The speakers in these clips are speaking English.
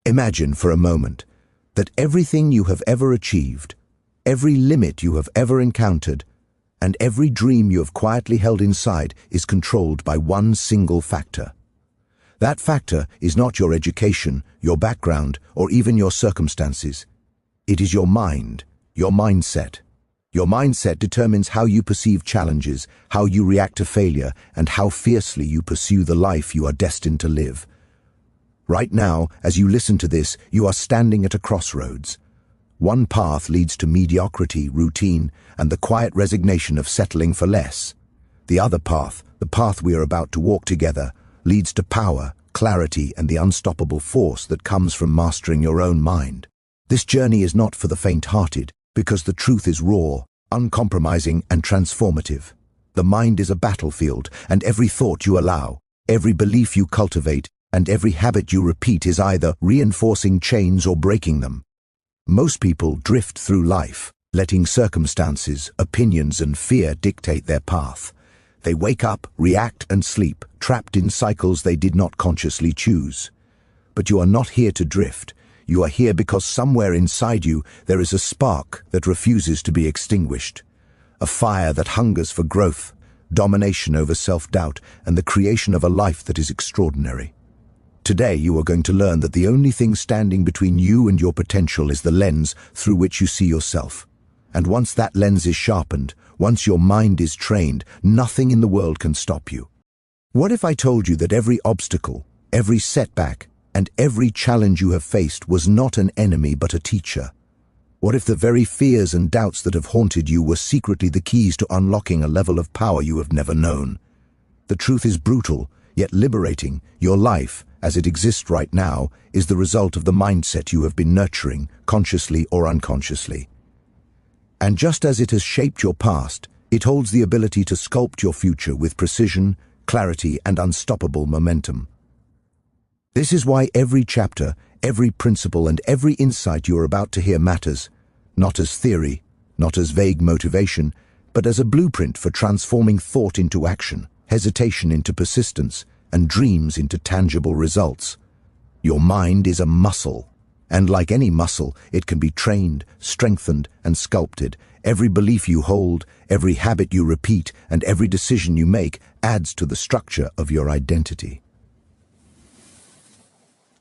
Imagine for a moment that everything you have ever achieved, every limit you have ever encountered, and every dream you have quietly held inside is controlled by one single factor. That factor is not your education, your background, or even your circumstances. It is your mind, your mindset. Your mindset determines how you perceive challenges, how you react to failure, and how fiercely you pursue the life you are destined to live. Right now, as you listen to this, you are standing at a crossroads. One path leads to mediocrity, routine, and the quiet resignation of settling for less. The other path, the path we are about to walk together, leads to power, clarity, and the unstoppable force that comes from mastering your own mind. This journey is not for the faint-hearted, because the truth is raw, uncompromising, and transformative. The mind is a battlefield, and every thought you allow, every belief you cultivate, and every habit you repeat is either reinforcing chains or breaking them. Most people drift through life, letting circumstances, opinions, and fear dictate their path. They wake up, react, and sleep, trapped in cycles they did not consciously choose. But you are not here to drift. You are here because somewhere inside you there is a spark that refuses to be extinguished. A fire that hungers for growth, domination over self-doubt, and the creation of a life that is extraordinary. Today you are going to learn that the only thing standing between you and your potential is the lens through which you see yourself. And once that lens is sharpened, once your mind is trained, nothing in the world can stop you. What if I told you that every obstacle, every setback, and every challenge you have faced was not an enemy but a teacher? What if the very fears and doubts that have haunted you were secretly the keys to unlocking a level of power you have never known? The truth is brutal, yet liberating. Your life, as it exists right now, is the result of the mindset you have been nurturing, consciously or unconsciously. And just as it has shaped your past, it holds the ability to sculpt your future with precision, clarity, and unstoppable momentum. This is why every chapter, every principle, and every insight you are about to hear matters, not as theory, not as vague motivation, but as a blueprint for transforming thought into action, hesitation into persistence, and dreams into tangible results. Your mind is a muscle, and like any muscle, it can be trained, strengthened, and sculpted. Every belief you hold, every habit you repeat, and every decision you make adds to the structure of your identity.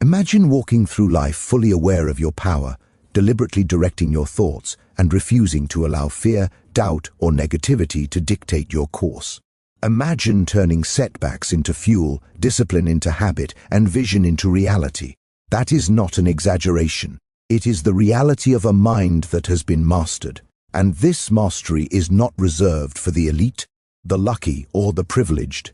Imagine walking through life fully aware of your power, deliberately directing your thoughts, and refusing to allow fear, doubt, or negativity to dictate your course. Imagine turning setbacks into fuel, discipline into habit, and vision into reality. That is not an exaggeration. It is the reality of a mind that has been mastered. And this mastery is not reserved for the elite, the lucky, or the privileged.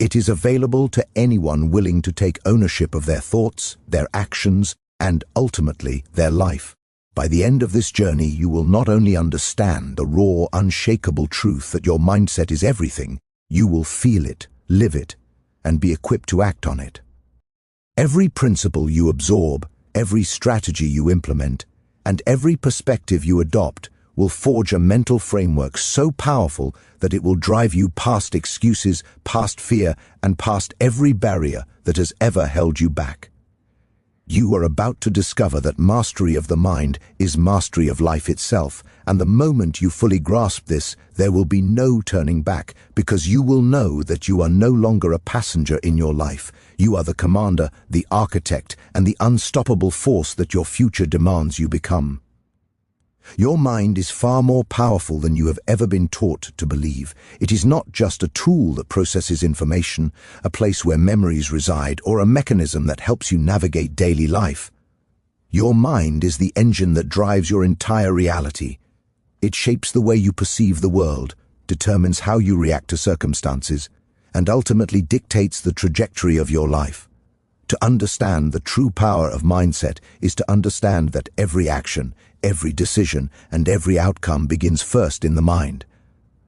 It is available to anyone willing to take ownership of their thoughts, their actions, and ultimately their life. By the end of this journey, you will not only understand the raw, unshakable truth that your mindset is everything, you will feel it, live it, and be equipped to act on it. Every principle you absorb, every strategy you implement, and every perspective you adopt will forge a mental framework so powerful that it will drive you past excuses, past fear, and past every barrier that has ever held you back. You are about to discover that mastery of the mind is mastery of life itself, and the moment you fully grasp this, there will be no turning back, because you will know that you are no longer a passenger in your life. You are the commander, the architect, and the unstoppable force that your future demands you become. Your mind is far more powerful than you have ever been taught to believe. It is not just a tool that processes information, a place where memories reside, or a mechanism that helps you navigate daily life. Your mind is the engine that drives your entire reality. It shapes the way you perceive the world, determines how you react to circumstances, and ultimately dictates the trajectory of your life. To understand the true power of mindset is to understand that every action, every decision, and every outcome begins first in the mind.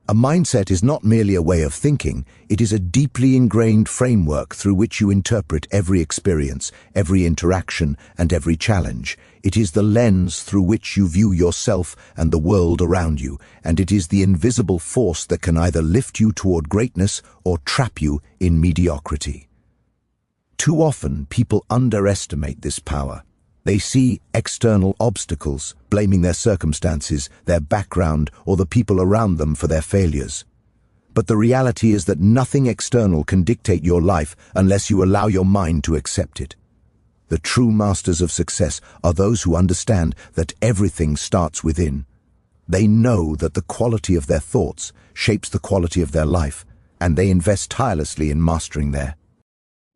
A mindset is not merely a way of thinking, it is a deeply ingrained framework through which you interpret every experience, every interaction, and every challenge. It is the lens through which you view yourself and the world around you, and it is the invisible force that can either lift you toward greatness or trap you in mediocrity. Too often, people underestimate this power. They see external obstacles, blaming their circumstances, their background, or the people around them for their failures. But the reality is that nothing external can dictate your life unless you allow your mind to accept it. The true masters of success are those who understand that everything starts within. They know that the quality of their thoughts shapes the quality of their life, and they invest tirelessly in mastering their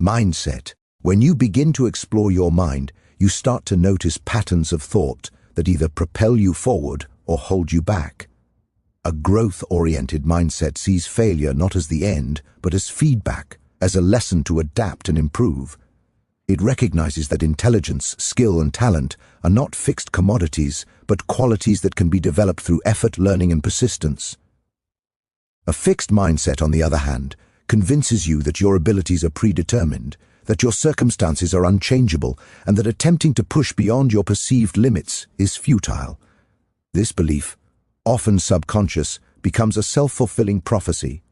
mindset. When you begin to explore your mind, you start to notice patterns of thought that either propel you forward or hold you back. A growth-oriented mindset sees failure not as the end, but as feedback, as a lesson to adapt and improve. It recognizes that intelligence, skill, and talent are not fixed commodities, but qualities that can be developed through effort, learning, and persistence. A fixed mindset, on the other hand, convinces you that your abilities are predetermined, that your circumstances are unchangeable, and that attempting to push beyond your perceived limits is futile. This belief, often subconscious, becomes a self-fulfilling prophecy.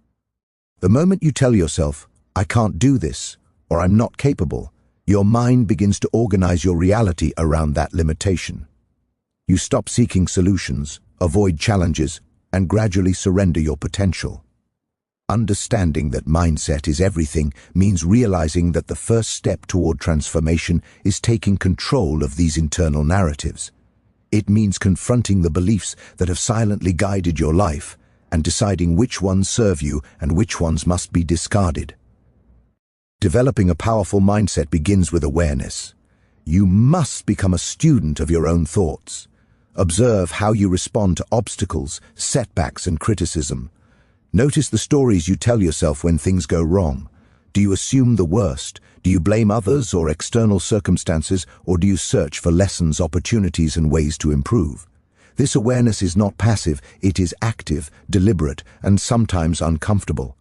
The moment you tell yourself, "I can't do this," or "I'm not capable," your mind begins to organize your reality around that limitation. You stop seeking solutions, avoid challenges, and gradually surrender your potential. Understanding that mindset is everything means realizing that the first step toward transformation is taking control of these internal narratives. It means confronting the beliefs that have silently guided your life and deciding which ones serve you and which ones must be discarded. Developing a powerful mindset begins with awareness. You must become a student of your own thoughts. Observe how you respond to obstacles, setbacks, and criticism. Notice the stories you tell yourself when things go wrong. Do you assume the worst? Do you blame others or external circumstances, or do you search for lessons, opportunities, and ways to improve? This awareness is not passive, it is active, deliberate, and sometimes uncomfortable.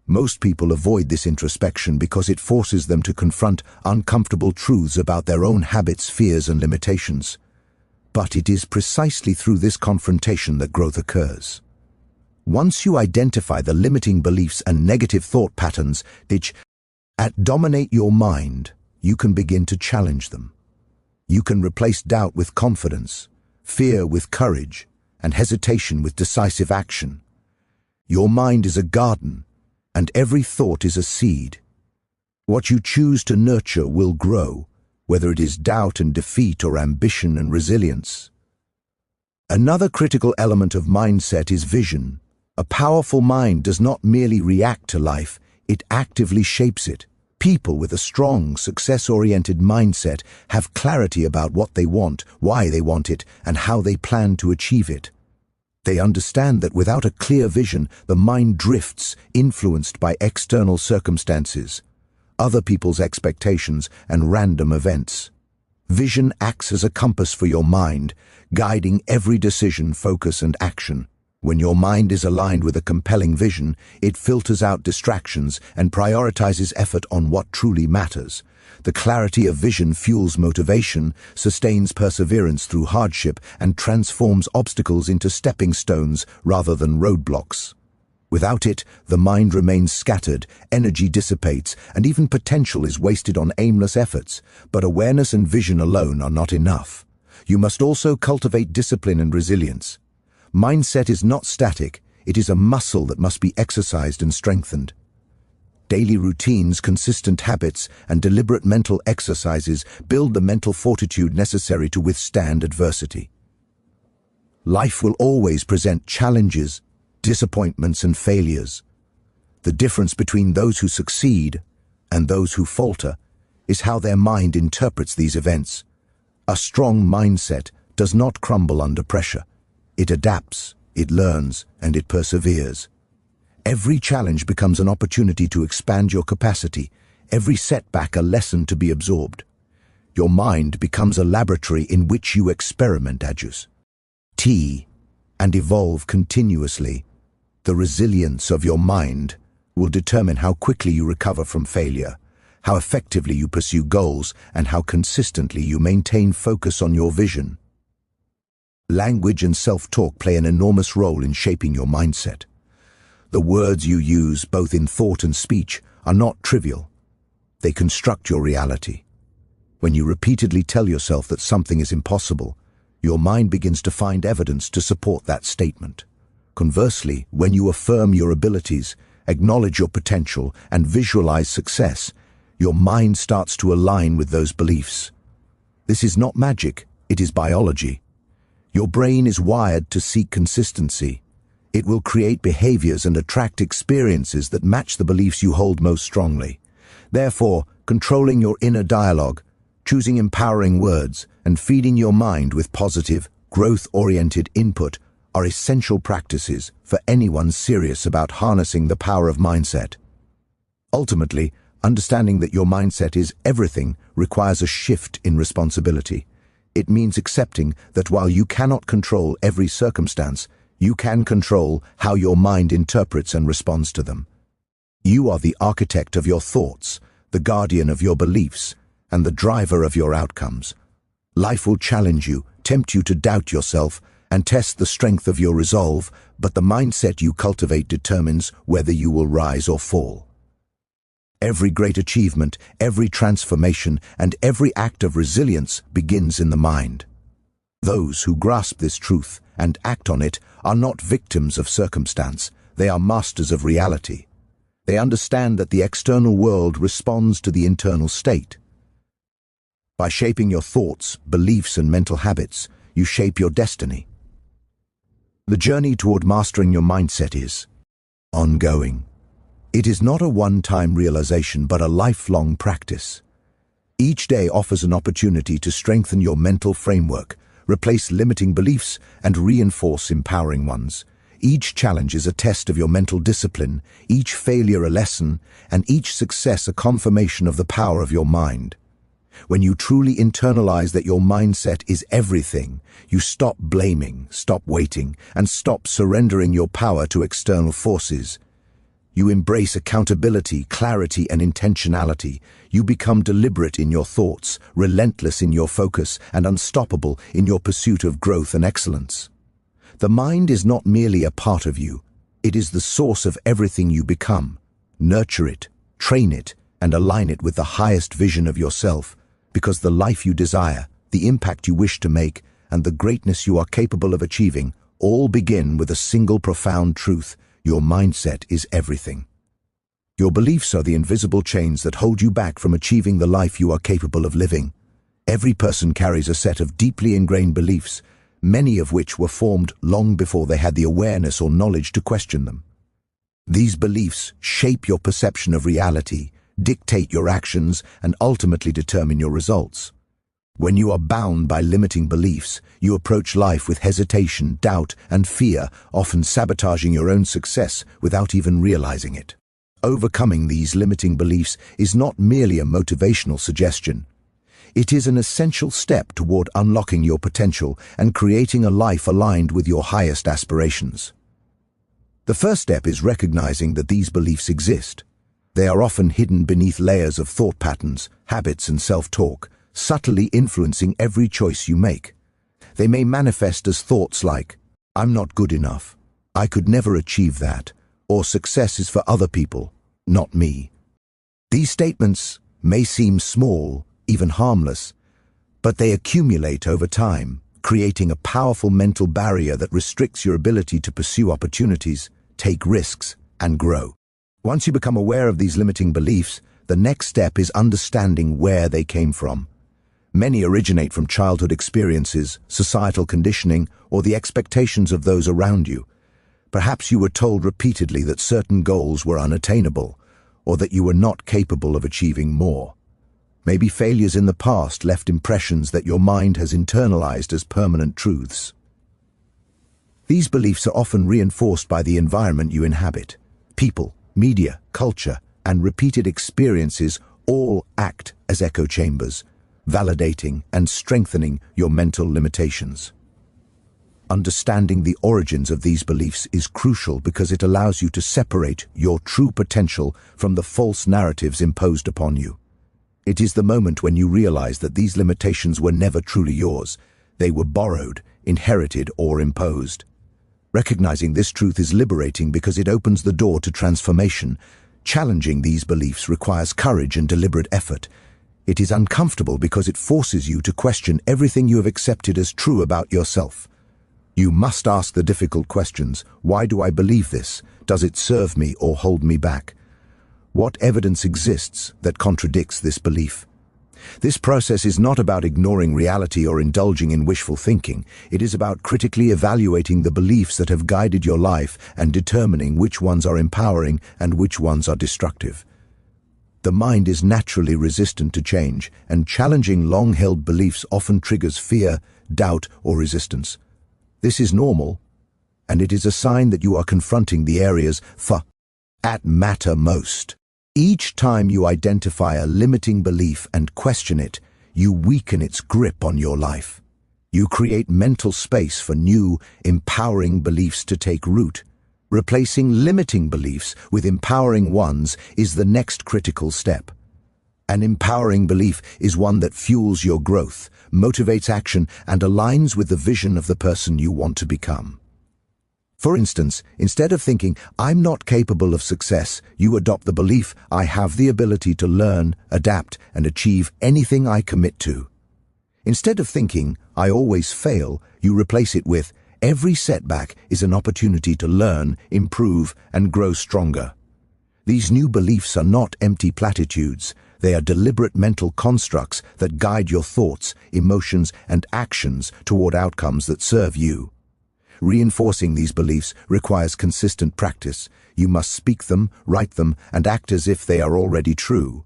Most people avoid this introspection because it forces them to confront uncomfortable truths about their own habits, fears, and limitations. But it is precisely through this confrontation that growth occurs. Once you identify the limiting beliefs and negative thought patterns that dominate your mind, you can begin to challenge them. You can replace doubt with confidence, fear with courage, and hesitation with decisive action. Your mind is a garden, and every thought is a seed. What you choose to nurture will grow, whether it is doubt and defeat or ambition and resilience. Another critical element of mindset is vision. A powerful mind does not merely react to life, it actively shapes it. People with a strong, success-oriented mindset have clarity about what they want, why they want it, and how they plan to achieve it. They understand that without a clear vision, the mind drifts, influenced by external circumstances, other people's expectations, and random events. Vision acts as a compass for your mind, guiding every decision, focus, and action. When your mind is aligned with a compelling vision, it filters out distractions and prioritizes effort on what truly matters. The clarity of vision fuels motivation, sustains perseverance through hardship, and transforms obstacles into stepping stones rather than roadblocks. Without it, the mind remains scattered, energy dissipates, and even potential is wasted on aimless efforts. But awareness and vision alone are not enough. You must also cultivate discipline and resilience. Mindset is not static, it is a muscle that must be exercised and strengthened. Daily routines, consistent habits, and deliberate mental exercises build the mental fortitude necessary to withstand adversity. Life will always present challenges, disappointments, and failures. The difference between those who succeed and those who falter is how their mind interprets these events. A strong mindset does not crumble under pressure. It adapts, it learns, and it perseveres. Every challenge becomes an opportunity to expand your capacity, every setback a lesson to be absorbed. Your mind becomes a laboratory in which you experiment, and evolve continuously. The resilience of your mind will determine how quickly you recover from failure, how effectively you pursue goals, and how consistently you maintain focus on your vision. Language and self-talk play an enormous role in shaping your mindset. The words you use, both in thought and speech, are not trivial. they construct your reality. When you repeatedly tell yourself that something is impossible, your mind begins to find evidence to support that statement. Conversely, when you affirm your abilities, acknowledge your potential, and visualize success, your mind starts to align with those beliefs. This is not magic, it is biology. Your brain is wired to seek consistency. It will create behaviors and attract experiences that match the beliefs you hold most strongly. Therefore, controlling your inner dialogue, choosing empowering words, and feeding your mind with positive, growth-oriented input are essential practices for anyone serious about harnessing the power of mindset. Ultimately, understanding that your mindset is everything requires a shift in responsibility. It means accepting that while you cannot control every circumstance, you can control how your mind interprets and responds to them. You are the architect of your thoughts, the guardian of your beliefs, and the driver of your outcomes. Life will challenge you, tempt you to doubt yourself, and test the strength of your resolve, but the mindset you cultivate determines whether you will rise or fall. Every great achievement, every transformation, and every act of resilience begins in the mind. Those who grasp this truth and act on it are not victims of circumstance, they are masters of reality. They understand that the external world responds to the internal state. By shaping your thoughts, beliefs, and mental habits, you shape your destiny. The journey toward mastering your mindset is ongoing. It is not a one-time realization, but a lifelong practice. Each day offers an opportunity to strengthen your mental framework, replace limiting beliefs, and reinforce empowering ones. Each challenge is a test of your mental discipline, each failure a lesson, and each success a confirmation of the power of your mind. When you truly internalize that your mindset is everything, you stop blaming, stop waiting, and stop surrendering your power to external forces. You embrace accountability, clarity, and intentionality. You become deliberate in your thoughts, relentless in your focus, and unstoppable in your pursuit of growth and excellence. The mind is not merely a part of you. It is the source of everything you become. Nurture it, train it, and align it with the highest vision of yourself, because the life you desire, the impact you wish to make, and the greatness you are capable of achieving all begin with a single profound truth: your mindset is everything. Your beliefs are the invisible chains that hold you back from achieving the life you are capable of living. Every person carries a set of deeply ingrained beliefs, many of which were formed long before they had the awareness or knowledge to question them. These beliefs shape your perception of reality, dictate your actions, and ultimately determine your results. When you are bound by limiting beliefs, you approach life with hesitation, doubt, and fear, often sabotaging your own success without even realizing it. Overcoming these limiting beliefs is not merely a motivational suggestion. It is an essential step toward unlocking your potential and creating a life aligned with your highest aspirations. The first step is recognizing that these beliefs exist. They are often hidden beneath layers of thought patterns, habits, and self-talk, subtly influencing every choice you make. They may manifest as thoughts like, "I'm not good enough," "I could never achieve that," or "success is for other people, not me." These statements may seem small, even harmless, but they accumulate over time, creating a powerful mental barrier that restricts your ability to pursue opportunities, take risks, and grow. Once you become aware of these limiting beliefs, the next step is understanding where they came from. Many originate from childhood experiences, societal conditioning, or the expectations of those around you. Perhaps you were told repeatedly that certain goals were unattainable, or that you were not capable of achieving more. Maybe failures in the past left impressions that your mind has internalized as permanent truths. These beliefs are often reinforced by the environment you inhabit. People, media, culture, and repeated experiences all act as echo chambers, validating and strengthening your mental limitations. Understanding the origins of these beliefs is crucial because it allows you to separate your true potential from the false narratives imposed upon you. It is the moment when you realize that these limitations were never truly yours. They were borrowed, inherited, or imposed. Recognizing this truth is liberating because it opens the door to transformation. Challenging these beliefs requires courage and deliberate effort. It is uncomfortable because it forces you to question everything you have accepted as true about yourself. You must ask the difficult questions. Why do I believe this? Does it serve me or hold me back? What evidence exists that contradicts this belief? This process is not about ignoring reality or indulging in wishful thinking. It is about critically evaluating the beliefs that have guided your life and determining which ones are empowering and which ones are destructive. The mind is naturally resistant to change, and challenging long-held beliefs often triggers fear, doubt, or resistance. This is normal, and it is a sign that you are confronting the areas that matter most. Each time you identify a limiting belief and question it, you weaken its grip on your life. You create mental space for new, empowering beliefs to take root. Replacing limiting beliefs with empowering ones is the next critical step. An empowering belief is one that fuels your growth, motivates action, and aligns with the vision of the person you want to become. For instance, instead of thinking, "I'm not capable of success," you adopt the belief, "I have the ability to learn, adapt, and achieve anything I commit to." Instead of thinking, "I always fail," you replace it with, "Every setback is an opportunity to learn, improve, and grow stronger." These new beliefs are not empty platitudes. They are deliberate mental constructs that guide your thoughts, emotions, and actions toward outcomes that serve you. Reinforcing these beliefs requires consistent practice. You must speak them, write them, and act as if they are already true.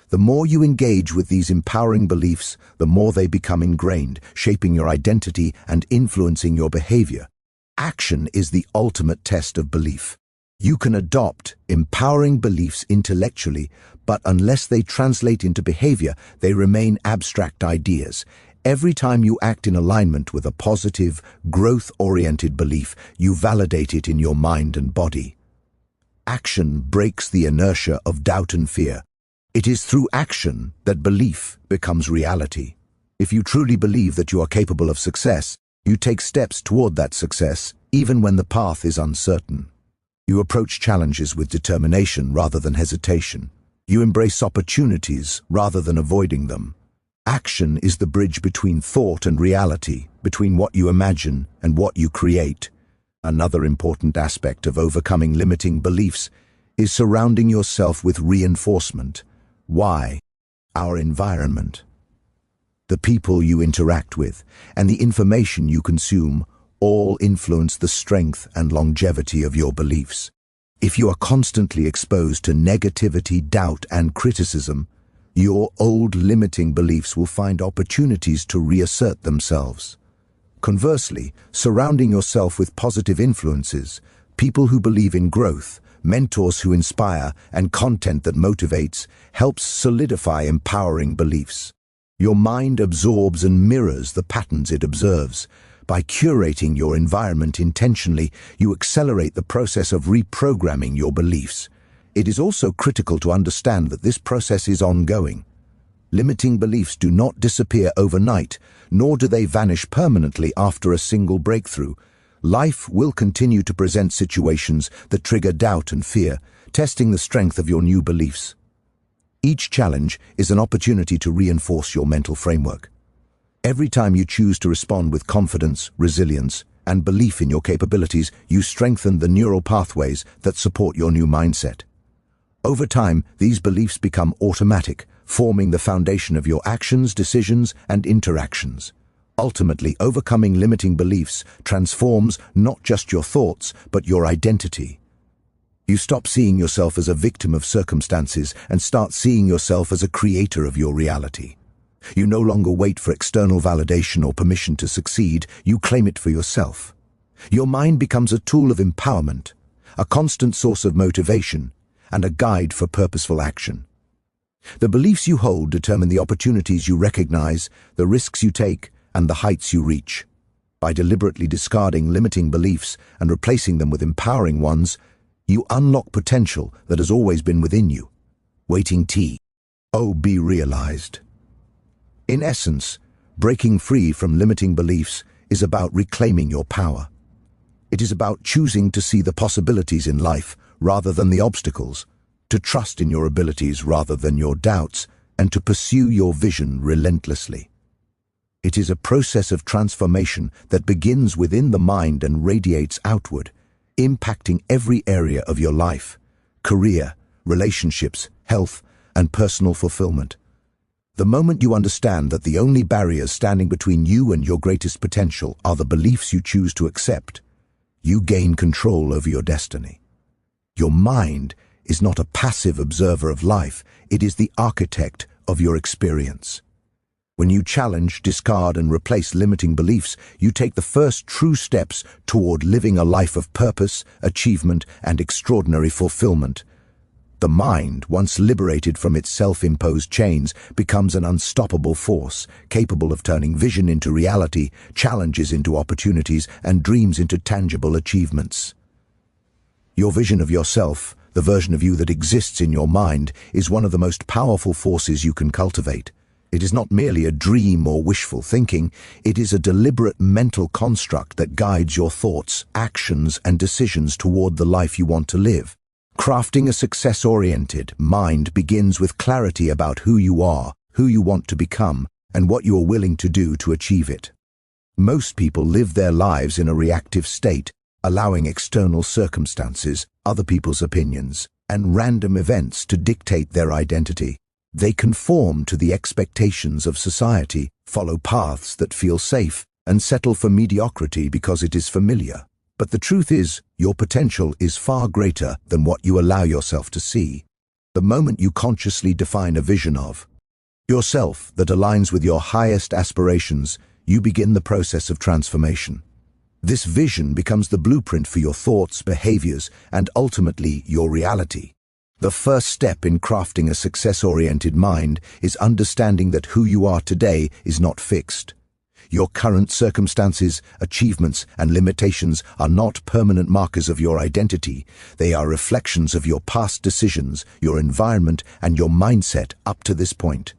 The more you engage with these empowering beliefs, the more they become ingrained, shaping your identity and influencing your behavior. Action is the ultimate test of belief. You can adopt empowering beliefs intellectually, but unless they translate into behavior, they remain abstract ideas. Every time you act in alignment with a positive, growth-oriented belief, you validate it in your mind and body. Action breaks the inertia of doubt and fear. It is through action that belief becomes reality. If you truly believe that you are capable of success, you take steps toward that success, even when the path is uncertain. You approach challenges with determination rather than hesitation. You embrace opportunities rather than avoiding them. Action is the bridge between thought and reality, between what you imagine and what you create. Another important aspect of overcoming limiting beliefs is surrounding yourself with reinforcement. Why? Our environment. The people you interact with and the information you consume all influence the strength and longevity of your beliefs. If you are constantly exposed to negativity, doubt, and criticism, your old limiting beliefs will find opportunities to reassert themselves. Conversely, surrounding yourself with positive influences, people who believe in growth, mentors who inspire, and content that motivates, helps solidify empowering beliefs. Your mind absorbs and mirrors the patterns it observes. By curating your environment intentionally, you accelerate the process of reprogramming your beliefs. It is also critical to understand that this process is ongoing. Limiting beliefs do not disappear overnight, nor do they vanish permanently after a single breakthrough. Life will continue to present situations that trigger doubt and fear, testing the strength of your new beliefs. Each challenge is an opportunity to reinforce your mental framework. Every time you choose to respond with confidence, resilience, and belief in your capabilities, you strengthen the neural pathways that support your new mindset. Over time, these beliefs become automatic, forming the foundation of your actions, decisions, and interactions. Ultimately, overcoming limiting beliefs transforms not just your thoughts, but your identity. You stop seeing yourself as a victim of circumstances and start seeing yourself as a creator of your reality. You no longer wait for external validation or permission to succeed, you claim it for yourself. Your mind becomes a tool of empowerment, a constant source of motivation, and a guide for purposeful action. The beliefs you hold determine the opportunities you recognize, the risks you take, and the heights you reach. By deliberately discarding limiting beliefs and replacing them with empowering ones, you unlock potential that has always been within you, waiting to be realized. In essence, breaking free from limiting beliefs is about reclaiming your power. It is about choosing to see the possibilities in life rather than the obstacles, to trust in your abilities rather than your doubts, and to pursue your vision relentlessly. It is a process of transformation that begins within the mind and radiates outward, impacting every area of your life, career, relationships, health, and personal fulfillment. The moment you understand that the only barriers standing between you and your greatest potential are the beliefs you choose to accept, you gain control over your destiny. Your mind is not a passive observer of life, it is the architect of your experience. When you challenge, discard, and replace limiting beliefs, you take the first true steps toward living a life of purpose, achievement, and extraordinary fulfillment. The mind, once liberated from its self-imposed chains, becomes an unstoppable force, capable of turning vision into reality, challenges into opportunities, and dreams into tangible achievements. Your vision of yourself, the version of you that exists in your mind, is one of the most powerful forces you can cultivate. It is not merely a dream or wishful thinking, it is a deliberate mental construct that guides your thoughts, actions, and decisions toward the life you want to live. Crafting a success-oriented mind begins with clarity about who you are, who you want to become, and what you are willing to do to achieve it. Most people live their lives in a reactive state, allowing external circumstances, other people's opinions, and random events to dictate their identity. They conform to the expectations of society, follow paths that feel safe, and settle for mediocrity because it is familiar. But the truth is, your potential is far greater than what you allow yourself to see. The moment you consciously define a vision of yourself that aligns with your highest aspirations, you begin the process of transformation. This vision becomes the blueprint for your thoughts, behaviors, and ultimately your reality. The first step in crafting a success-oriented mind is understanding that who you are today is not fixed. Your current circumstances, achievements, and limitations are not permanent markers of your identity. They are reflections of your past decisions, your environment, and your mindset up to this point.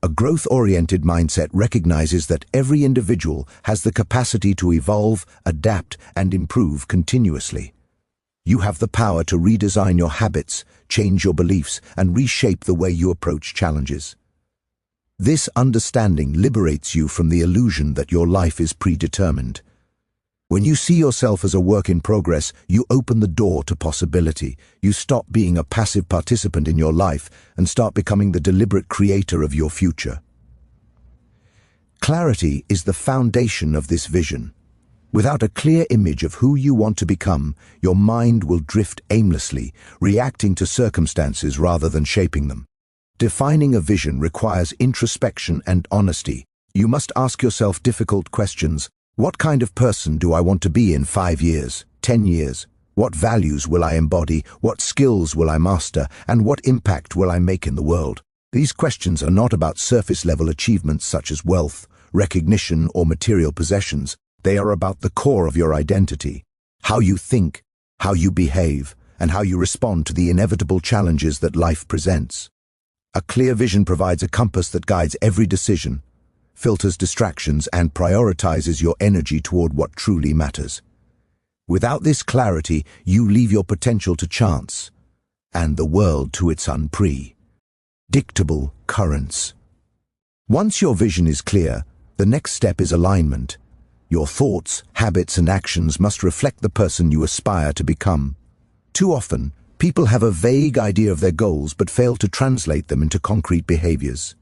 A growth-oriented mindset recognizes that every individual has the capacity to evolve, adapt, and improve continuously. You have the power to redesign your habits, change your beliefs, and reshape the way you approach challenges. This understanding liberates you from the illusion that your life is predetermined. When you see yourself as a work in progress, you open the door to possibility. You stop being a passive participant in your life and start becoming the deliberate creator of your future. Clarity is the foundation of this vision. Without a clear image of who you want to become, your mind will drift aimlessly, reacting to circumstances rather than shaping them. Defining a vision requires introspection and honesty. You must ask yourself difficult questions. What kind of person do I want to be in 5 years, 10 years? What values will I embody? What skills will I master? And what impact will I make in the world? These questions are not about surface-level achievements such as wealth, recognition, or material possessions. They are about the core of your identity, how you think, how you behave, and how you respond to the inevitable challenges that life presents. A clear vision provides a compass that guides every decision, filters distractions, and prioritizes your energy toward what truly matters. Without this clarity, you leave your potential to chance, and the world to its unpredictable currents. Once your vision is clear, the next step is alignment. Your thoughts, habits, and actions must reflect the person you aspire to become. Too often, people have a vague idea of their goals but fail to translate them into concrete behaviors.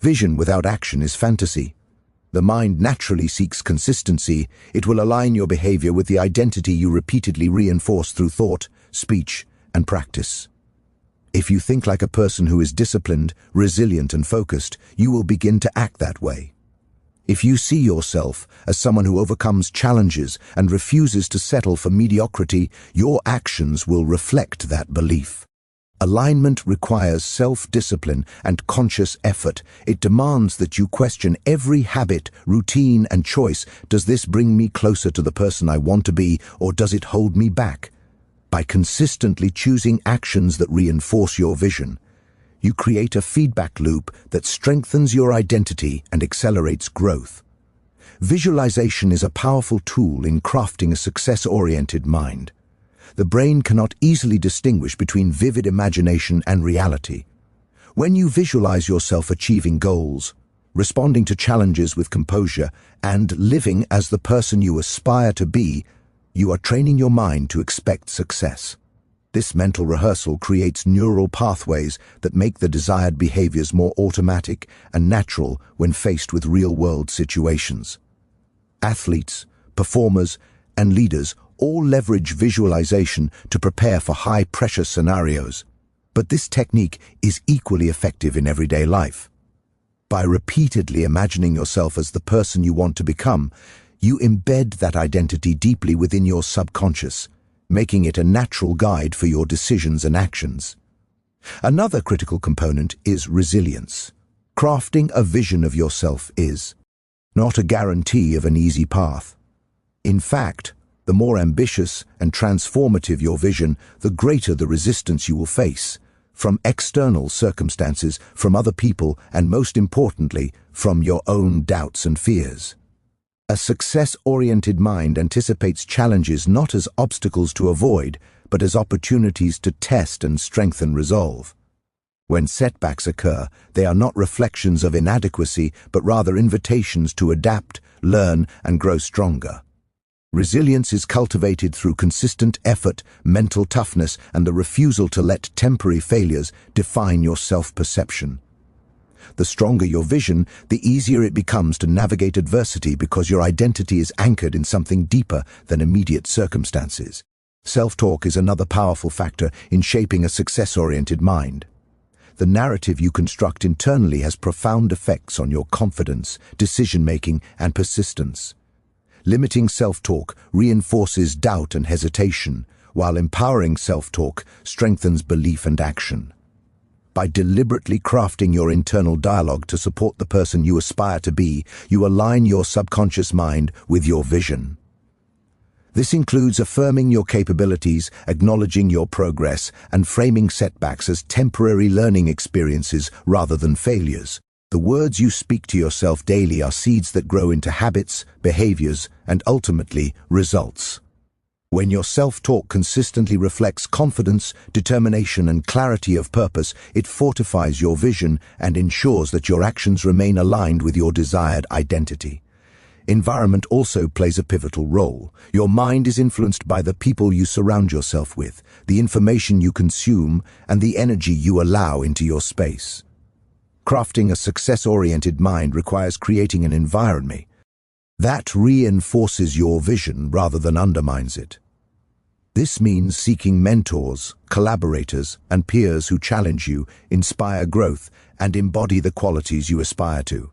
Vision without action is fantasy. The mind naturally seeks consistency. It will align your behavior with the identity you repeatedly reinforce through thought, speech, and practice. If you think like a person who is disciplined, resilient, and focused, you will begin to act that way. If you see yourself as someone who overcomes challenges and refuses to settle for mediocrity, your actions will reflect that belief. Alignment requires self-discipline and conscious effort. It demands that you question every habit, routine, and choice. Does this bring me closer to the person I want to be, or does it hold me back? By consistently choosing actions that reinforce your vision, you create a feedback loop that strengthens your identity and accelerates growth. Visualization is a powerful tool in crafting a success-oriented mind. the brain cannot easily distinguish between vivid imagination and reality. When you visualize yourself achieving goals, responding to challenges with composure, and living as the person you aspire to be, you are training your mind to expect success. This mental rehearsal creates neural pathways that make the desired behaviors more automatic and natural when faced with real-world situations. Athletes, performers, and leaders all leverage visualization to prepare for high-pressure scenarios, but this technique is equally effective in everyday life. By repeatedly imagining yourself as the person you want to become, you embed that identity deeply within your subconscious, making it a natural guide for your decisions and actions. Another critical component is resilience. Crafting a vision of yourself is not a guarantee of an easy path. In fact, the more ambitious and transformative your vision, the greater the resistance you will face, from external circumstances, from other people, and most importantly, from your own doubts and fears. A success-oriented mind anticipates challenges not as obstacles to avoid, but as opportunities to test and strengthen resolve. When setbacks occur, they are not reflections of inadequacy, but rather invitations to adapt, learn, and grow stronger. Resilience is cultivated through consistent effort, mental toughness, and the refusal to let temporary failures define your self-perception. The stronger your vision, the easier it becomes to navigate adversity because your identity is anchored in something deeper than immediate circumstances. Self-talk is another powerful factor in shaping a success-oriented mind. The narrative you construct internally has profound effects on your confidence, decision-making, and persistence. Limiting self-talk reinforces doubt and hesitation, while empowering self-talk strengthens belief and action. By deliberately crafting your internal dialogue to support the person you aspire to be, you align your subconscious mind with your vision. This includes affirming your capabilities, acknowledging your progress, and framing setbacks as temporary learning experiences rather than failures. The words you speak to yourself daily are seeds that grow into habits, behaviors, and ultimately, results. When your self-talk consistently reflects confidence, determination, and clarity of purpose, it fortifies your vision and ensures that your actions remain aligned with your desired identity. Environment also plays a pivotal role. Your mind is influenced by the people you surround yourself with, the information you consume, and the energy you allow into your space. Crafting a success-oriented mind requires creating an environment that reinforces your vision rather than undermines it. This means seeking mentors, collaborators, and peers who challenge you, inspire growth, and embody the qualities you aspire to.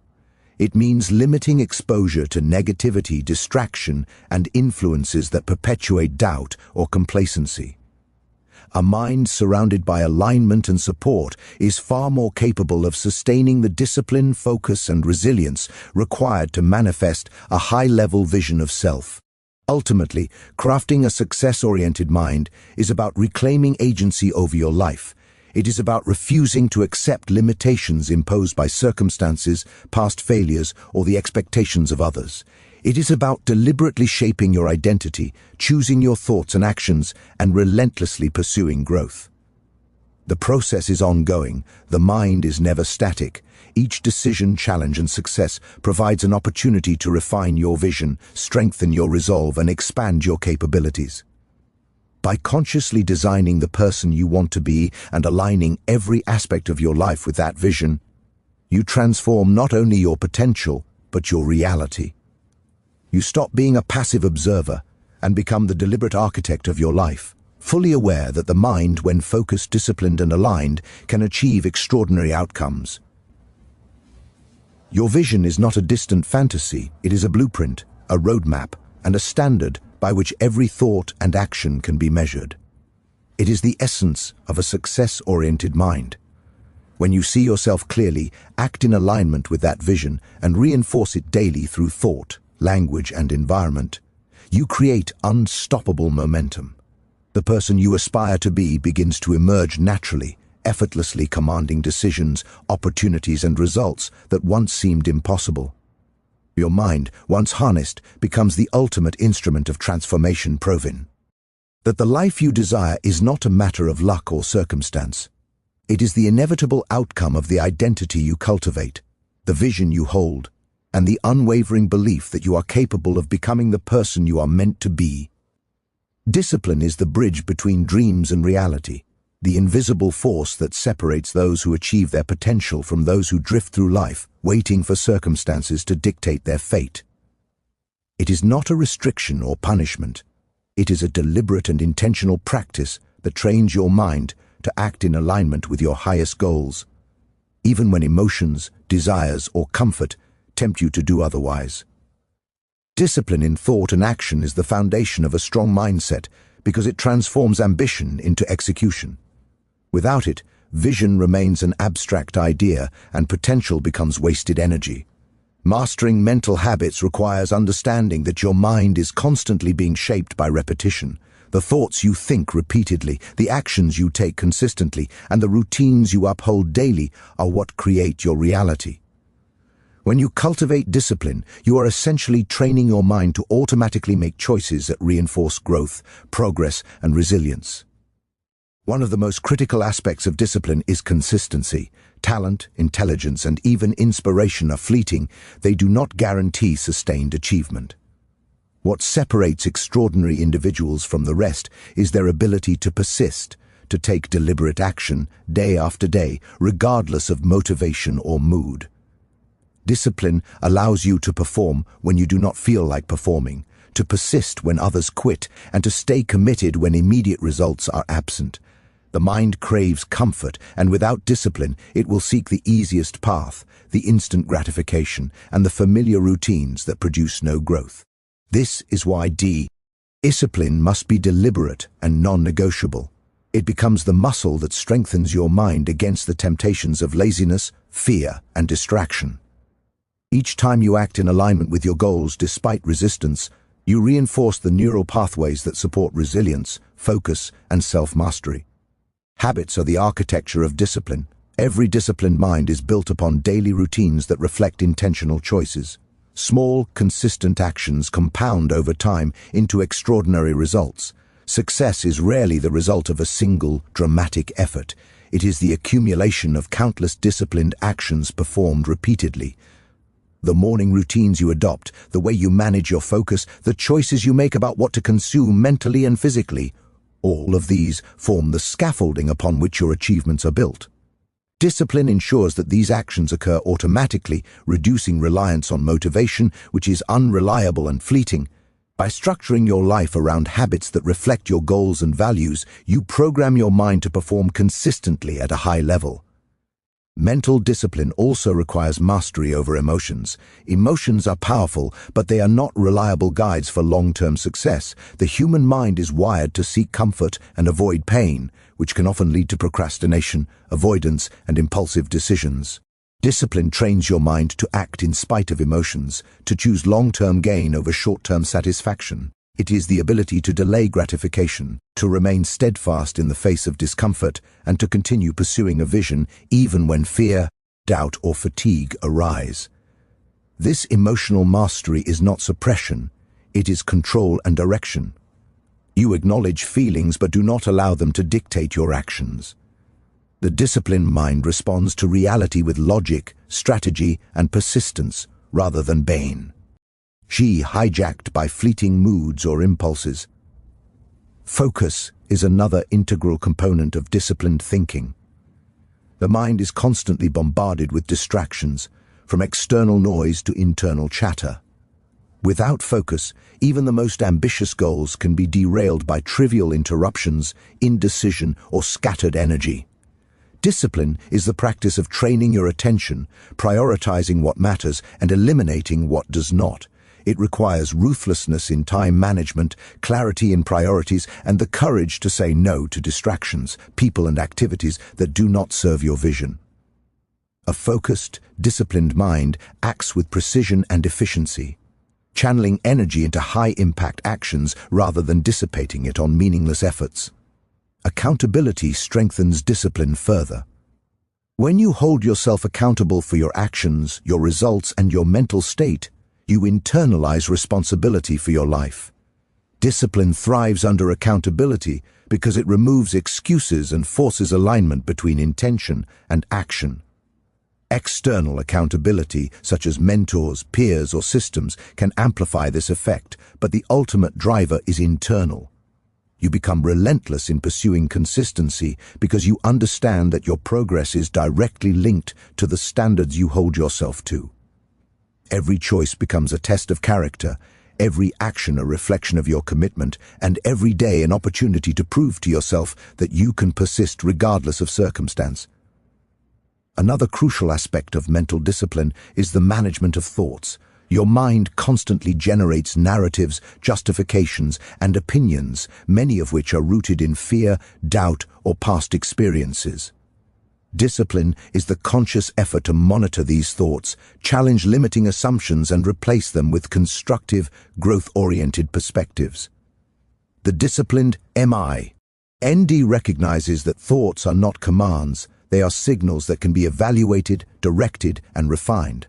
It means limiting exposure to negativity, distraction, and influences that perpetuate doubt or complacency. A mind surrounded by alignment and support is far more capable of sustaining the discipline, focus, and resilience required to manifest a high-level vision of self. Ultimately, crafting a success-oriented mind is about reclaiming agency over your life. It is about refusing to accept limitations imposed by circumstances, past failures, or the expectations of others. It is about deliberately shaping your identity, choosing your thoughts and actions, and relentlessly pursuing growth. The process is ongoing. The mind is never static. Each decision, challenge, and success provides an opportunity to refine your vision, strengthen your resolve, and expand your capabilities. By consciously designing the person you want to be and aligning every aspect of your life with that vision, you transform not only your potential, but your reality. You stop being a passive observer and become the deliberate architect of your life, fully aware that the mind, when focused, disciplined, and aligned, can achieve extraordinary outcomes. Your vision is not a distant fantasy. It is a blueprint, a roadmap, and a standard by which every thought and action can be measured. It is the essence of a success-oriented mind. When you see yourself clearly, act in alignment with that vision, and reinforce it daily through thought, language, and environment, you create unstoppable momentum. The person you aspire to be begins to emerge naturally, effortlessly commanding decisions, opportunities, and results that once seemed impossible. Your mind, once harnessed, becomes the ultimate instrument of transformation proven. That the life you desire is not a matter of luck or circumstance. It is the inevitable outcome of the identity you cultivate, the vision you hold, and the unwavering belief that you are capable of becoming the person you are meant to be. Discipline is the bridge between dreams and reality, the invisible force that separates those who achieve their potential from those who drift through life, waiting for circumstances to dictate their fate. It is not a restriction or punishment. It is a deliberate and intentional practice that trains your mind to act in alignment with your highest goals, even when emotions, desires, or comfort tempt you to do otherwise. Discipline in thought and action is the foundation of a strong mindset because it transforms ambition into execution. Without it, vision remains an abstract idea and potential becomes wasted energy. Mastering mental habits requires understanding that your mind is constantly being shaped by repetition. The thoughts you think repeatedly, the actions you take consistently, and the routines you uphold daily are what create your reality. When you cultivate discipline, you are essentially training your mind to automatically make choices that reinforce growth, progress, and resilience. One of the most critical aspects of discipline is consistency. Talent, intelligence, and even inspiration are fleeting. They do not guarantee sustained achievement. What separates extraordinary individuals from the rest is their ability to persist, to take deliberate action day after day, regardless of motivation or mood. Discipline allows you to perform when you do not feel like performing, to persist when others quit, and to stay committed when immediate results are absent. The mind craves comfort, and without discipline, it will seek the easiest path, the instant gratification, and the familiar routines that produce no growth. This is why discipline must be deliberate and non-negotiable. It becomes the muscle that strengthens your mind against the temptations of laziness, fear, and distraction. Each time you act in alignment with your goals despite resistance, you reinforce the neural pathways that support resilience, focus, and self-mastery. Habits are the architecture of discipline. Every disciplined mind is built upon daily routines that reflect intentional choices. Small, consistent actions compound over time into extraordinary results. Success is rarely the result of a single, dramatic effort. It is the accumulation of countless disciplined actions performed repeatedly. The morning routines you adopt, the way you manage your focus, the choices you make about what to consume mentally and physically, all of these form the scaffolding upon which your achievements are built. Discipline ensures that these actions occur automatically, reducing reliance on motivation, which is unreliable and fleeting. By structuring your life around habits that reflect your goals and values, you program your mind to perform consistently at a high level. Mental discipline also requires mastery over emotions. Emotions are powerful, but they are not reliable guides for long-term success. The human mind is wired to seek comfort and avoid pain, which can often lead to procrastination, avoidance, and impulsive decisions. Discipline trains your mind to act in spite of emotions, to choose long-term gain over short-term satisfaction. It is the ability to delay gratification, to remain steadfast in the face of discomfort, and to continue pursuing a vision even when fear, doubt, or fatigue arise. This emotional mastery is not suppression, it is control and direction. You acknowledge feelings but do not allow them to dictate your actions. The disciplined mind responds to reality with logic, strategy, and persistence rather than bane. She hijacked by fleeting moods or impulses. Focus is another integral component of disciplined thinking. The mind is constantly bombarded with distractions, from external noise to internal chatter. Without focus, even the most ambitious goals can be derailed by trivial interruptions, indecision, or scattered energy. Discipline is the practice of training your attention, prioritizing what matters, and eliminating what does not. It requires ruthlessness in time management, clarity in priorities, and the courage to say no to distractions, people, and activities that do not serve your vision. A focused, disciplined mind acts with precision and efficiency, channeling energy into high-impact actions rather than dissipating it on meaningless efforts. Accountability strengthens discipline further. When you hold yourself accountable for your actions, your results, and your mental state, you internalize responsibility for your life. Discipline thrives under accountability because it removes excuses and forces alignment between intention and action. External accountability, such as mentors, peers, or systems, can amplify this effect, but the ultimate driver is internal. You become relentless in pursuing consistency because you understand that your progress is directly linked to the standards you hold yourself to. Every choice becomes a test of character, every action a reflection of your commitment, and every day an opportunity to prove to yourself that you can persist regardless of circumstance. Another crucial aspect of mental discipline is the management of thoughts. Your mind constantly generates narratives, justifications, and opinions, many of which are rooted in fear, doubt, or past experiences. Discipline is the conscious effort to monitor these thoughts, challenge limiting assumptions, and replace them with constructive, growth-oriented perspectives. The disciplined ND recognizes that thoughts are not commands, they are signals that can be evaluated, directed, and refined.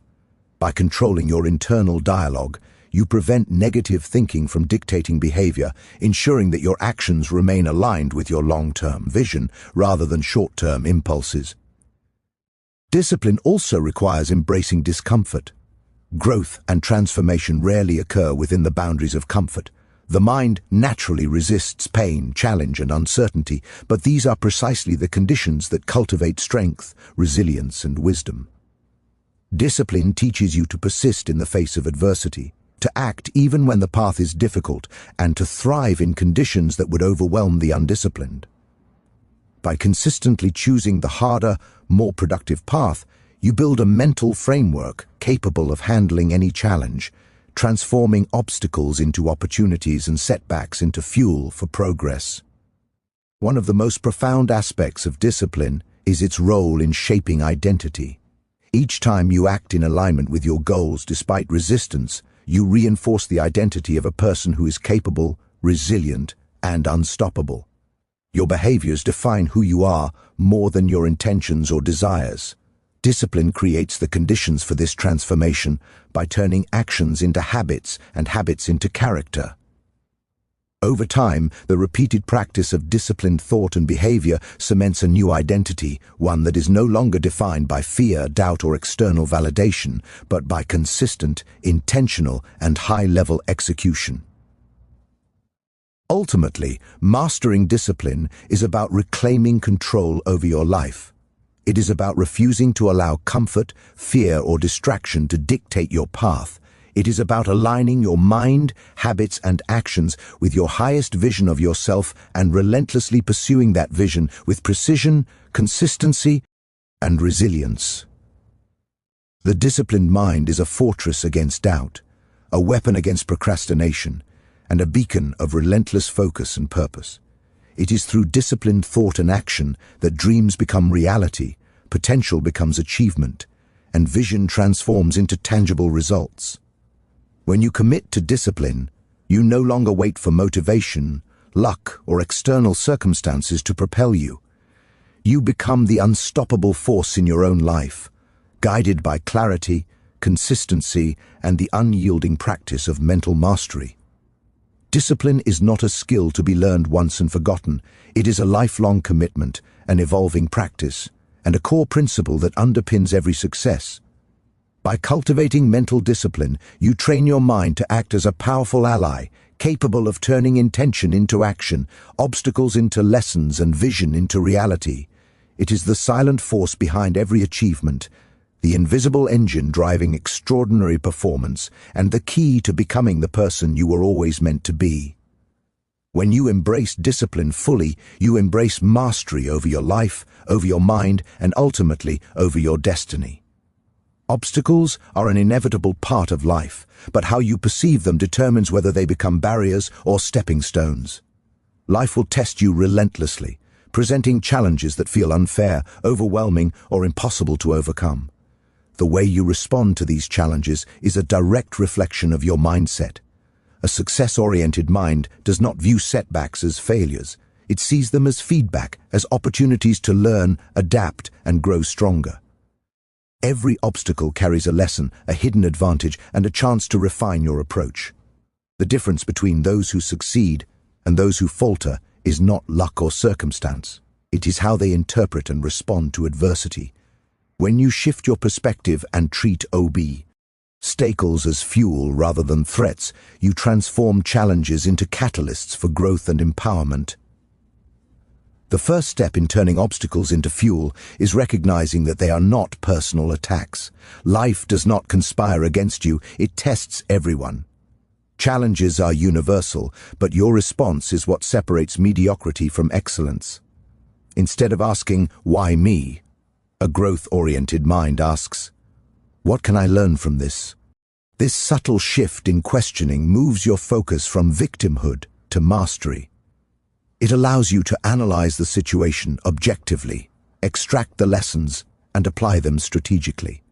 By controlling your internal dialogue, you prevent negative thinking from dictating behavior, ensuring that your actions remain aligned with your long-term vision rather than short-term impulses. Discipline also requires embracing discomfort. Growth and transformation rarely occur within the boundaries of comfort. The mind naturally resists pain, challenge, and uncertainty, but these are precisely the conditions that cultivate strength, resilience, and wisdom. Discipline teaches you to persist in the face of adversity, to act even when the path is difficult, and to thrive in conditions that would overwhelm the undisciplined. By consistently choosing the harder, more productive path, you build a mental framework capable of handling any challenge, transforming obstacles into opportunities and setbacks into fuel for progress. One of the most profound aspects of discipline is its role in shaping identity. Each time you act in alignment with your goals despite resistance, you reinforce the identity of a person who is capable, resilient, and unstoppable. Your behaviors define who you are more than your intentions or desires. Discipline creates the conditions for this transformation by turning actions into habits and habits into character. Over time, the repeated practice of disciplined thought and behavior cements a new identity, one that is no longer defined by fear, doubt, or external validation, but by consistent, intentional, and high-level execution. Ultimately, mastering discipline is about reclaiming control over your life. It is about refusing to allow comfort, fear, or distraction to dictate your path. It is about aligning your mind, habits, and actions with your highest vision of yourself and relentlessly pursuing that vision with precision, consistency, and resilience. The disciplined mind is a fortress against doubt, a weapon against procrastination, and a beacon of relentless focus and purpose. It is through disciplined thought and action that dreams become reality, potential becomes achievement, and vision transforms into tangible results. When you commit to discipline, you no longer wait for motivation, luck, or external circumstances to propel you. You become the unstoppable force in your own life, guided by clarity, consistency, and the unyielding practice of mental mastery. Discipline is not a skill to be learned once and forgotten. It is a lifelong commitment, an evolving practice, and a core principle that underpins every success. By cultivating mental discipline, you train your mind to act as a powerful ally, capable of turning intention into action, obstacles into lessons, and vision into reality. It is the silent force behind every achievement, the invisible engine driving extraordinary performance, and the key to becoming the person you were always meant to be. When you embrace discipline fully, you embrace mastery over your life, over your mind, and ultimately over your destiny. Obstacles are an inevitable part of life, but how you perceive them determines whether they become barriers or stepping stones. Life will test you relentlessly, presenting challenges that feel unfair, overwhelming, or impossible to overcome. The way you respond to these challenges is a direct reflection of your mindset. A success-oriented mind does not view setbacks as failures. It sees them as feedback, as opportunities to learn, adapt, and grow stronger. Every obstacle carries a lesson, a hidden advantage, and a chance to refine your approach. The difference between those who succeed and those who falter is not luck or circumstance. It is how they interpret and respond to adversity. When you shift your perspective and treat obstacles as fuel rather than threats, you transform challenges into catalysts for growth and empowerment. The first step in turning obstacles into fuel is recognizing that they are not personal attacks. Life does not conspire against you, it tests everyone. Challenges are universal, but your response is what separates mediocrity from excellence. Instead of asking, "Why me?" a growth-oriented mind asks, "What can I learn from this?" This subtle shift in questioning moves your focus from victimhood to mastery. It allows you to analyze the situation objectively, extract the lessons, and apply them strategically.